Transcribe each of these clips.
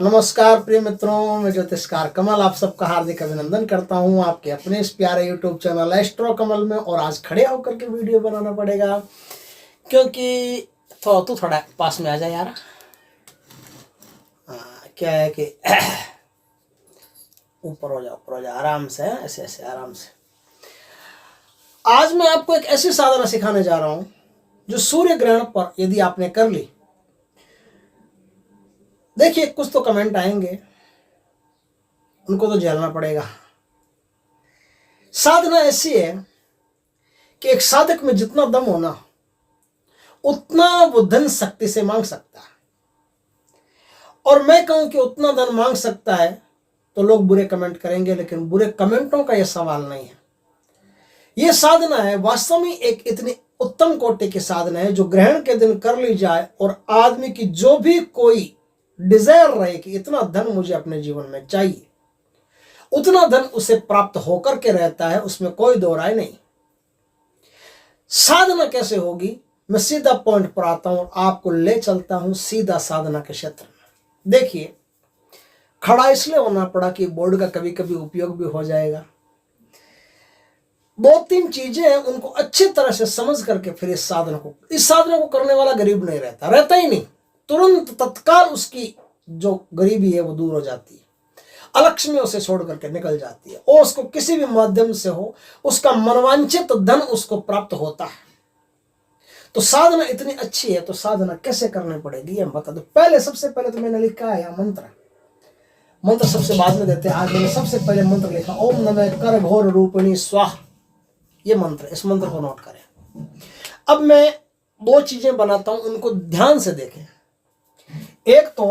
नमस्कार प्रिय मित्रों, मैं ज्योतिषकार कमल आप सबका हार्दिक अभिनंदन करता हूं आपके अपने इस प्यारे यूट्यूब चैनल एस्ट्रो कमल में। और आज खड़े होकर के वीडियो बनाना पड़ेगा क्योंकि तू थोड़ा पास में आ जा यार। क्या है कि ऊपर हो जा आराम से, ऐसे ऐसे आराम से। आज मैं आपको एक ऐसी साधना सिखाने जा रहा हूं जो सूर्य ग्रहण पर यदि आपने कर ली, देखिए कुछ तो कमेंट आएंगे, उनको तो झेलना पड़ेगा। साधना ऐसी है कि एक साधक में जितना दम होना उतना वो धन शक्ति से मांग सकता है। और मैं कहूं कि उतना धन मांग सकता है तो लोग बुरे कमेंट करेंगे, लेकिन बुरे कमेंटों का यह सवाल नहीं है। यह साधना है वास्तव में एक इतनी उत्तम कोटि की साधना है जो ग्रहण के दिन कर ली जाए और आदमी की जो भी कोई डिजायर रहे कि इतना धन मुझे अपने जीवन में चाहिए, उतना धन उसे प्राप्त होकर के रहता है, उसमें कोई दो राय नहीं। साधना कैसे होगी, मैं सीधा पॉइंट पर आता हूं और आपको ले चलता हूं सीधा साधना के क्षेत्र में। देखिए, खड़ा इसलिए होना पड़ा कि बोर्ड का कभी कभी उपयोग भी हो जाएगा। दो तीन चीजें हैं, उनको अच्छी तरह से समझ करके फिर इस साधना को करने वाला गरीब नहीं रहता ही नहीं। तुरंत तत्काल उसकी जो गरीबी है वो दूर हो जाती है, अलक्ष्मी उसे छोड़ करके निकल जाती है और उसको किसी भी माध्यम से हो उसका मनवांछित धन उसको प्राप्त होता है। तो साधना इतनी अच्छी है, तो साधना कैसे करनी पड़ेगी हम बता दो। सबसे पहले तो मैंने लिखा है यहाँ मंत्र सबसे बाद में देते हैं। आज मैंने सबसे पहले मंत्र लिखा, ओम नमः कर घोर रूपिणी स्वाहा। ये मंत्र, इस मंत्र को नोट करें। अब मैं दो चीजें बनाता हूं, उनको ध्यान से देखें। एक तो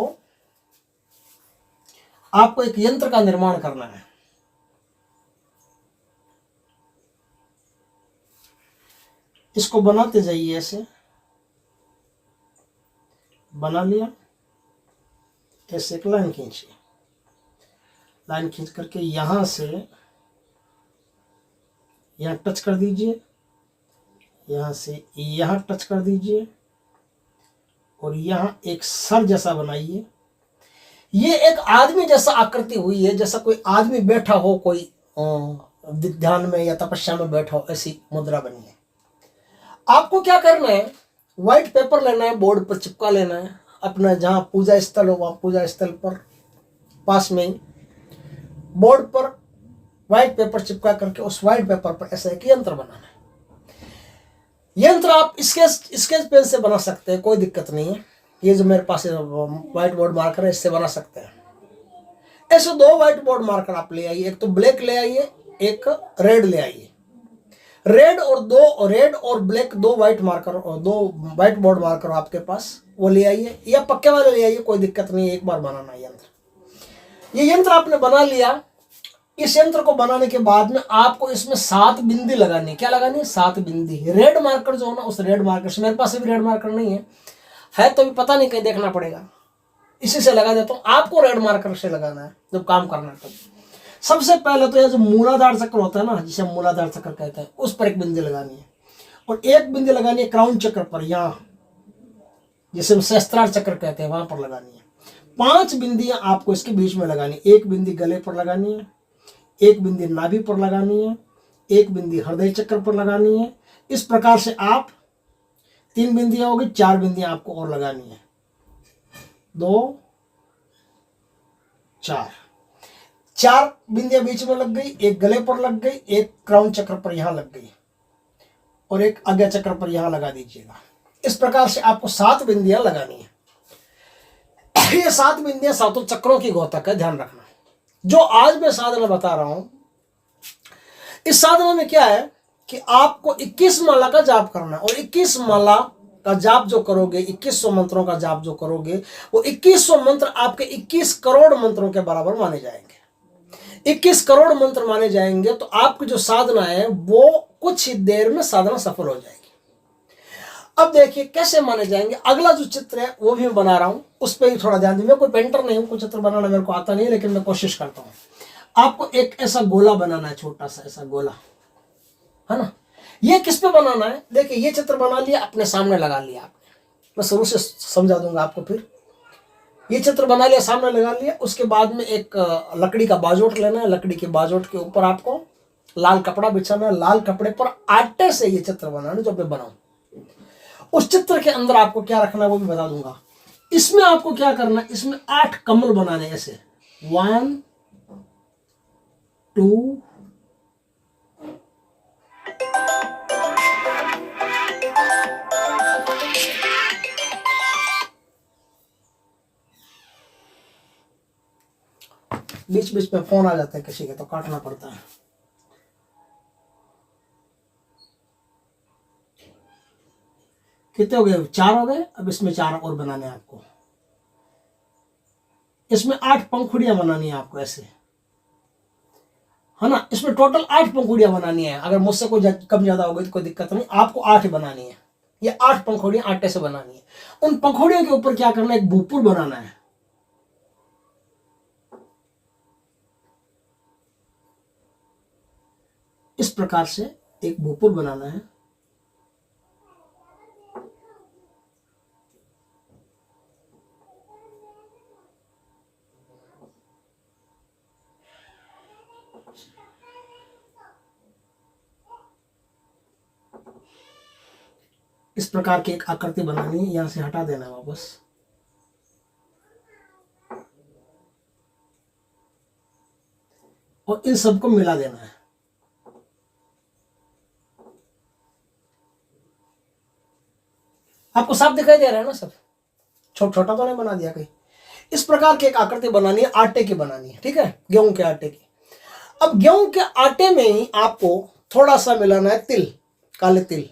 आपको एक यंत्र का निर्माण करना है। इसको बनाते जाइए, ऐसे बना लिया, ऐसे एक लाइन खींचिए। लाइन खींच करके यहां से यहां टच कर दीजिए, यहां से यहां टच कर दीजिए और यहां एक सर जैसा बनाइए। ये एक आदमी जैसा आकृति हुई है, जैसा कोई आदमी बैठा हो, कोई ध्यान में या तपस्या में बैठा हो, ऐसी मुद्रा बनी है। आपको क्या करना है, व्हाइट पेपर लेना है, बोर्ड पर चिपका लेना है। अपना जहां पूजा स्थल हो वहां पूजा स्थल पर पास में ही बोर्ड पर व्हाइट पेपर चिपका करके उस व्हाइट पेपर पर ऐसा एक यंत्र बनाना है। यंत्र आप स्केच पेन से बना सकते हैं, कोई दिक्कत नहीं है। ये जो मेरे पास व्हाइट बोर्ड मार्कर है, इससे बना सकते हैं। ऐसे दो व्हाइट बोर्ड मार्कर आप ले आइए, एक तो ब्लैक ले आइए, एक रेड ले आइए। रेड और ब्लैक दो व्हाइट मार्कर और दो व्हाइट बोर्ड मार्कर आपके पास, वो ले आइए या पक्के वाले ले आइए, कोई दिक्कत नहीं है। एक बार बनाना यंत्र। ये यंत्र आपने बना लिया। इस यंत्र को बनाने के बाद में आपको इसमें 7 बिंदी लगानी है। क्या लगानी है? 7 बिंदी। रेड मार्कर जो है ना, उस रेड मार्कर से, मेरे पास अभी रेड मार्कर नहीं है तो भी पता नहीं, कहीं देखना पड़ेगा। इसी से लगा देता हूं। आपको रेड मार्कर से लगाना है जब काम करना है। तो सबसे पहले तो यह जो मूलाधार चक्र होता है ना, जिसे मूलाधार चक्र कहते हैं, उस पर एक बिंदी लगानी है और एक बिंदी लगानी है क्राउन चक्र पर, यहाँ जिसे सहस्त्रार चक्र कहते हैं, वहां पर लगानी है। 5 बिंदियां आपको इसके बीच में लगानी है। एक बिंदी गले पर लगानी है, एक बिंदी नाभि पर लगानी है, एक बिंदी हृदय चक्र पर लगानी है। इस प्रकार से आप 3 बिंदियां होगी, 4 बिंदियां आपको और लगानी है। 2 4 बिंदियां बीच में लग गई, एक गले पर लग गई, एक क्राउन चक्र पर यहां लग गई और एक आज्ञा चक्र पर यहां लगा दीजिएगा। इस प्रकार से आपको 7 बिंदियां लगानी है। ये 7 बिंदियां 7 चक्रों की घोतक है, ध्यान रखना। जो आज मैं साधना बता रहा हूं, इस साधना में क्या है कि आपको 21 माला का जाप करना है और 21 माला का जाप जो करोगे, 2100 मंत्रों का जाप जो करोगे, वो 2100 मंत्र आपके 21 करोड़ मंत्रों के बराबर माने जाएंगे। 21 करोड़ मंत्र माने जाएंगे तो आपकी जो साधना है वो कुछ ही देर में साधना सफल हो जाएगी। अब देखिए कैसे माने जाएंगे। अगला जो चित्र है वो भी मैं बना रहा हूं, उस पर भी थोड़ा ध्यान दीजिए। मैं कोई पेंटर नहीं हूं, कोई चित्र बनाना मेरे को आता नहीं है, लेकिन मैं कोशिश करता हूं। आपको एक ऐसा गोला बनाना है, छोटा सा ऐसा गोला, है ना। ये किस पे बनाना है? देखिए, ये चित्र बना लिया, अपने सामने लगा लिया आपने। मैं शुरू से समझा दूंगा आपको। फिर ये चित्र बना लिया, सामने लगा लिया। उसके बाद में एक लकड़ी का बाजोट लेना है। लकड़ी के बाजोट के ऊपर आपको लाल कपड़ा बिछाना है। लाल कपड़े पर आटे से ये चित्र बनाना जो मैं बनाऊं। उस चित्र के अंदर आपको क्या रखना है वो भी बता दूंगा। इसमें आपको क्या करना है, इसमें 8 कमल बनाने, ऐसे 1 2 बीच बीच में फोन आ जाता है किसी के तो काटना पड़ता है। कितने हो गए, 4 हो गए। अब इसमें 4 और बनाने हैं आपको। इसमें 8 पंखुड़ियां बनानी है आपको, ऐसे है ना। इसमें टोटल 8 पंखुड़ियां बनानी है। अगर मुझसे कोई कम ज्यादा हो गई तो कोई दिक्कत नहीं, आपको 8 बनानी है। ये 8 पंखुड़ियां आटे से बनानी है। उन पंखुड़ियों के ऊपर क्या करना है, एक भूपुर बनाना है। इस प्रकार से एक भूपुर बनाना है। इस प्रकार की एक आकृति बनानी है। यहां से हटा देना है वापस। और इन सबको मिला देना है। आपको साफ दिखाई दे रहा है ना सब, छोटा तो नहीं बना दिया कहीं। इस प्रकार की एक आकृति बनानी है, आटे की बनानी है, ठीक है, गेहूं के आटे की। अब गेहूं के आटे में ही आपको थोड़ा सा मिलाना है तिल, काले तिल।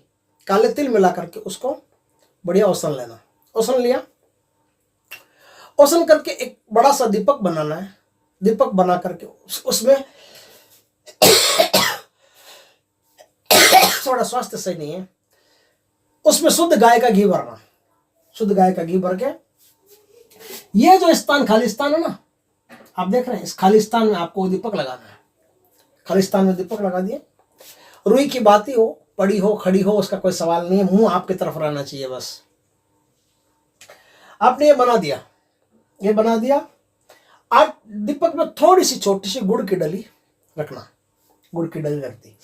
काले तिल मिला करके उसको बढ़िया औसन लेना। औसन लिया, औसन करके एक बड़ा सा दीपक बनाना है। दीपक बना करके उसमें थोड़ा स्वास्थ्य सही नहीं है, उसमें शुद्ध गाय का घी भरना। शुद्ध गाय का घी भर के ये जो स्थान खालिस्तान है ना, आप देख रहे हैं, इस खालिस्तान में आपको दीपक लगाना है। खालिस्तान में दीपक लगा दिए। रुई की बाती हो, पड़ी हो, खड़ी हो, उसका कोई सवाल नहीं है, मुंह आपकी तरफ रहना चाहिए बस। आपने ये बना दिया, ये बना दिया। आज दीपक में थोड़ी सी छोटी सी गुड़ की डली रखना, गुड़ की डली रख दी।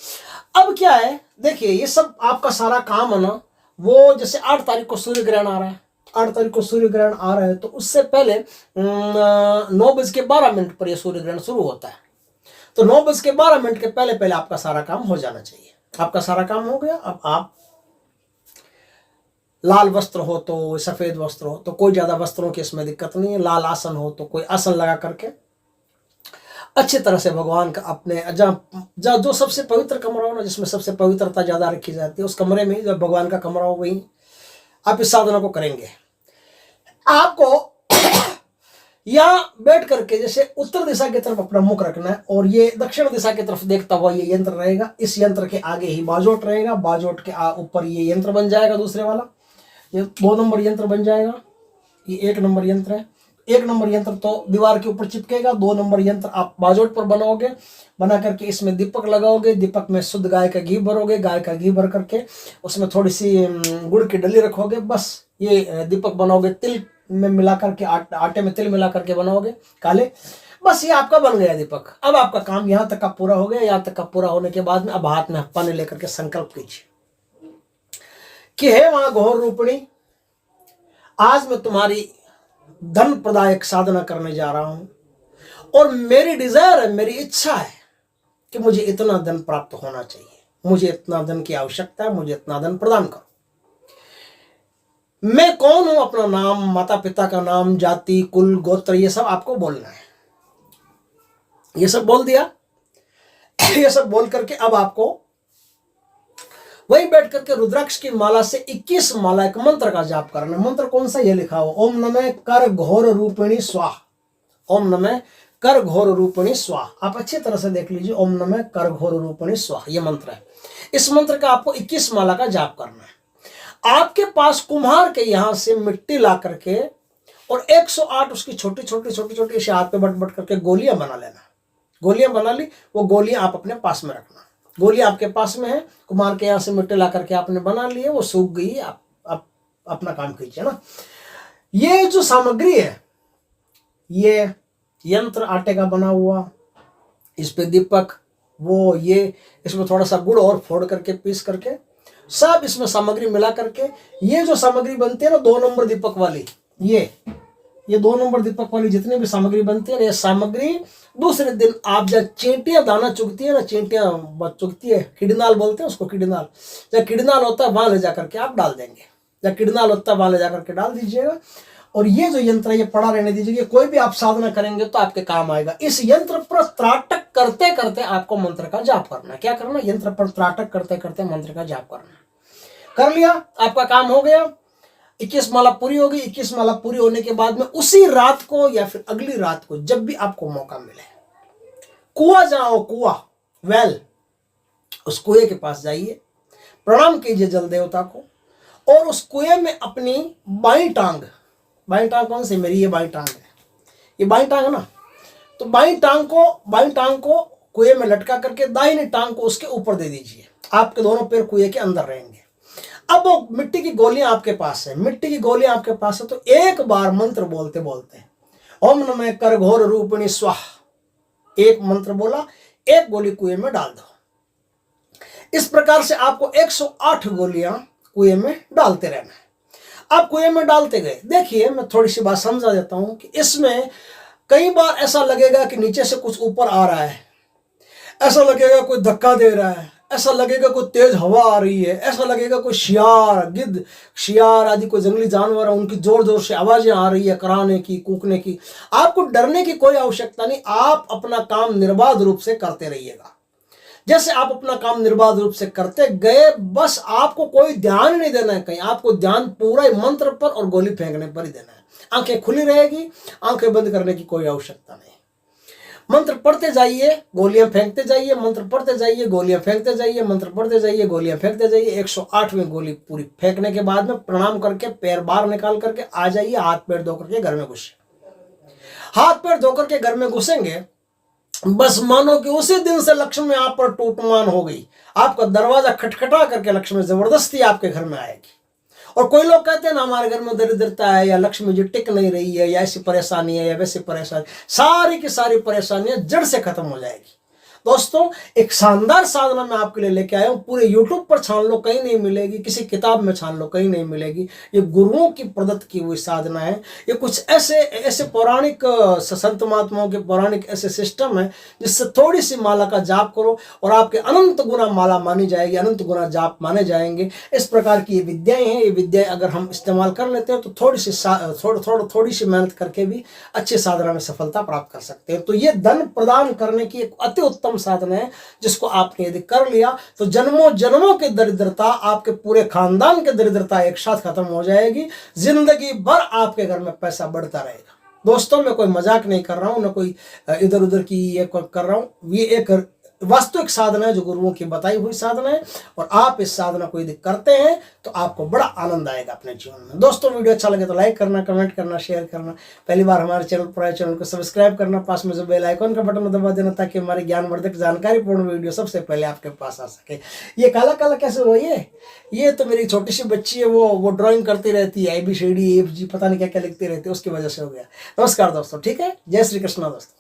अब क्या है, देखिए ये सब आपका सारा काम है ना, वो जैसे 8 तारीख को सूर्य ग्रहण आ रहा है। 8 तारीख को सूर्य ग्रहण आ रहा है तो उससे पहले 9:12 पर यह सूर्य ग्रहण शुरू होता है। तो 9:12 के पहले पहले आपका सारा काम हो जाना चाहिए। आपका सारा काम हो गया। अब आप लाल वस्त्र हो तो, सफेद वस्त्र हो तो, कोई ज्यादा वस्त्रों की इसमें दिक्कत नहीं है। लाल आसन हो तो कोई आसन लगा करके अच्छी तरह से भगवान का अपने जहाँ जो सबसे पवित्र कमरा हो ना, जिसमें सबसे पवित्रता ज्यादा रखी जाती है, उस कमरे में जब भगवान का कमरा हो वहीं आप इस साधना को करेंगे। आपको यहां बैठ करके जैसे उत्तर दिशा की तरफ अपना मुख रखना है और ये दक्षिण दिशा की तरफ देखता हुआ ये यंत्र रहेगा। इस यंत्र के आगे ही बाजोट रहेगा। बाजोट के ऊपर ये यंत्र बन जाएगा दूसरे वाला, ये 2 नंबर यंत्र बन जाएगा। ये 1 नंबर यंत्र है। 1 नंबर यंत्र तो दीवार के ऊपर चिपकेगा। 2 नंबर यंत्र आप बाजोट पर बनाओगे। बना करके इसमें दीपक लगाओगे। दीपक में शुद्ध गाय का घी भरोगे। गाय का घी भर करके उसमें थोड़ी सी गुड़ की डली रखोगे। बस ये दीपक बनाओगे। तिल में मिला करके आटे में तिल मिला करके बनाओगे काले। बस ये आपका बन गया दीपक। अब आपका काम यहाँ तक का पूरा हो गया। यहाँ तक का पूरा होने के बाद में अब हाथ में पानी लेकर के संकल्प कीजिए कि हे मां घोर रूपिणी, आज मैं तुम्हारी धन प्रदायक साधना करने जा रहा हूं और मेरी डिजायर है, मेरी इच्छा है कि मुझे इतना धन प्राप्त होना चाहिए। मुझे इतना धन की आवश्यकता है, मुझे इतना धन प्रदान करो। मैं कौन हूं, अपना नाम, माता पिता का नाम, जाति, कुल, गोत्र, ये सब आपको बोलना है। ये सब बोल दिया। ये सब बोल करके अब आपको वही बैठ करके रुद्राक्ष की माला से 21 माला एक मंत्र का जाप करना। मंत्र कौन सा, ये लिखा हो, ओम नमः कर घोर रूपिणी स्वाहा। ओम नमः कर घोर रूपिणी स्वाहा। आप अच्छी तरह से देख लीजिए, ओम नमः कर घोर रूपिणी स्वाहा, ये मंत्र है। इस मंत्र का आपको 21 माला का जाप करना है। आपके पास कुम्हार के यहां से मिट्टी ला करके और 108 उसकी छोटी छोटी छोटी छोटी इसे हाथ पे बट बट करके गोलियां बना लेना। गोलियां बना ली, वो गोलियां आप अपने पास में रखना। गोलियां आपके पास में है, कुम्हार के यहां से मिट्टी ला करके आपने बना लिए, वो सूख गई, आप अपना काम कीजिए ना। ये जो सामग्री है ये यंत्र आटे का बना हुआ, इस पे दीपक, वो ये, इसमें थोड़ा सा गुड़ और फोड़ करके पीस करके सब इसमें सामग्री मिला करके ये जो सामग्री बनती है ना 2 नंबर दीपक वाली, ये 2 नंबर दीपक वाली जितनी भी सामग्री बनती है ना, ये सामग्री दूसरे दिन आप जब चींटियां दाना चुगती है ना, चींटियां चुगती है, किडनाल बोलते हैं उसको, किडनाल, जब किडनाल होता है वहां ले जाकर के आप डाल देंगे, जब किडनाल होता है वहां ले जाकर के डाल दीजिएगा। और ये जो यंत्र है ये पड़ा रहने दीजिए, कोई भी आप साधना करेंगे तो आपके काम आएगा। इस यंत्र पर त्राटक करते करते आपको मंत्र का जाप करना। क्या करना? यंत्र पर त्राटक करते करते मंत्र का जाप करना। कर लिया, आपका काम हो गया। 21 माला पूरी होगी। 21 माला पूरी होने के बाद में उसी रात को या फिर अगली रात को जब भी आपको मौका मिले, कुआं जाओ, कुआं, वेल, उस कुएं के पास जाइए, प्रणाम कीजिए जल देवता को, और उस कुएं में अपनी बाई टांग कौन सी? मेरी ये बाई टांग है, ये बाई टांग है ना, तो बाई टांग को कुएं में लटका करके दाहिनी टांग को उसके ऊपर दे दीजिए। आपके दोनों पैर कुएं के अंदर रहेंगे। अब वो मिट्टी की गोलियां आपके पास है, तो एक बार मंत्र बोलते बोलते ओम नमः कर घोर रूपिणी स्वाहा, एक मंत्र बोला, एक गोली कुएं में डाल दो। इस प्रकार से आपको 108 गोलियां कुएं में डालते रहना है। आप कुएं में डालते गए। देखिए, मैं थोड़ी सी बात समझा देता हूं कि इसमें कई बार ऐसा लगेगा कि नीचे से कुछ ऊपर आ रहा है, ऐसा लगेगा कोई धक्का दे रहा है, ऐसा लगेगा कोई तेज हवा आ रही है, ऐसा लगेगा कोई शियार, गिद्ध, शियार आदि कोई जंगली जानवर है, उनकी जोर जोर से आवाजें आ रही है, कराने की, कूकने की। आपको डरने की कोई आवश्यकता नहीं। आप अपना काम निर्बाध रूप से करते रहिएगा। जैसे आप अपना काम निर्बाध रूप से करते गए, बस आपको कोई ध्यान नहीं देना है कहीं, आपको ध्यान पूरा मंत्र पर और गोली फेंकने पर ही देना है। आंखें खुली रहेगी, आंखें बंद करने की कोई आवश्यकता नहीं। मंत्र पढ़ते जाइए, गोलियां फेंकते जाइए, मंत्र पढ़ते जाइए, गोलियां फेंकते जाइए, मंत्र पढ़ते जाइए, गोलियां फेंकते जाइए। 108वीं गोली पूरी फेंकने के बाद में प्रणाम करके पैर बाहर निकाल करके आ जाइए। हाथ पैर धो करके घर में घुसे। हाथ पैर धो करके घर में घुसेंगे, बस मानो कि उसी दिन से लक्ष्मी आप पर टूटमान हो गई। आपका दरवाजा खटखटा करके लक्ष्मी जबरदस्ती आपके घर में आएगी। और कोई लोग कहते हैं ना हमारे घर में दरिद्रता है, या लक्ष्मी जी टिक नहीं रही है, या ऐसी परेशानी है, या वैसी परेशानी, सारी की सारी परेशानियां जड़ से खत्म हो जाएगी। दोस्तों, एक शानदार साधना मैं आपके लिए लेके आया हूं। पूरे यूट्यूब पर छान लो, कहीं नहीं मिलेगी, किसी किताब में छान लो, कहीं नहीं मिलेगी। ये गुरुओं की प्रदत्त की हुई साधना है। ये कुछ ऐसे पौराणिक संत महात्माओं के पौराणिक ऐसे सिस्टम है जिससे थोड़ी सी माला का जाप करो और आपके अनंत गुना माला मानी जाएगी, अनंत गुना जाप माने जाएंगे। इस प्रकार की ये विद्याएं हैं। ये विद्याएं अगर हम इस्तेमाल कर लेते हैं तो थोड़ी सी मेहनत करके भी अच्छी साधना में सफलता प्राप्त कर सकते हैं। तो ये धन प्रदान करने की एक अति उत्तम साधन है, जिसको आपने यदि कर लिया तो जन्मों जन्मों की दरिद्रता, आपके पूरे खानदान की दरिद्रता एक साथ खत्म हो जाएगी। जिंदगी भर आपके घर में पैसा बढ़ता रहेगा। दोस्तों, मैं कोई मजाक नहीं कर रहा हूं, ना कोई इधर उधर की ये कर रहा हूं। ये एक वास्तविक साधना है जो गुरुओं की बताई हुई साधना है, और आप इस साधना को यदि करते हैं तो आपको बड़ा आनंद आएगा अपने जीवन में। दोस्तों, वीडियो अच्छा लगे तो लाइक करना, कमेंट करना, शेयर करना। पहली बार हमारे चैनल पर आए, चैनल को सब्सक्राइब करना, पास में जो बेल आइकॉन का बटन दबा देना, ताकि हमारी ज्ञानवर्धक जानकारीपूर्ण वीडियो सबसे पहले आपके पास आ सके। ये काला काला कैसे हुआ? ये तो मेरी छोटी सी बच्ची है, वो ड्राइंग करती रहती है, ABCD EFG पता नहीं क्या क्या लिखती रहती है, उसकी वजह से हो गया। नमस्कार दोस्तों, ठीक है। जय श्री कृष्णा दोस्तों।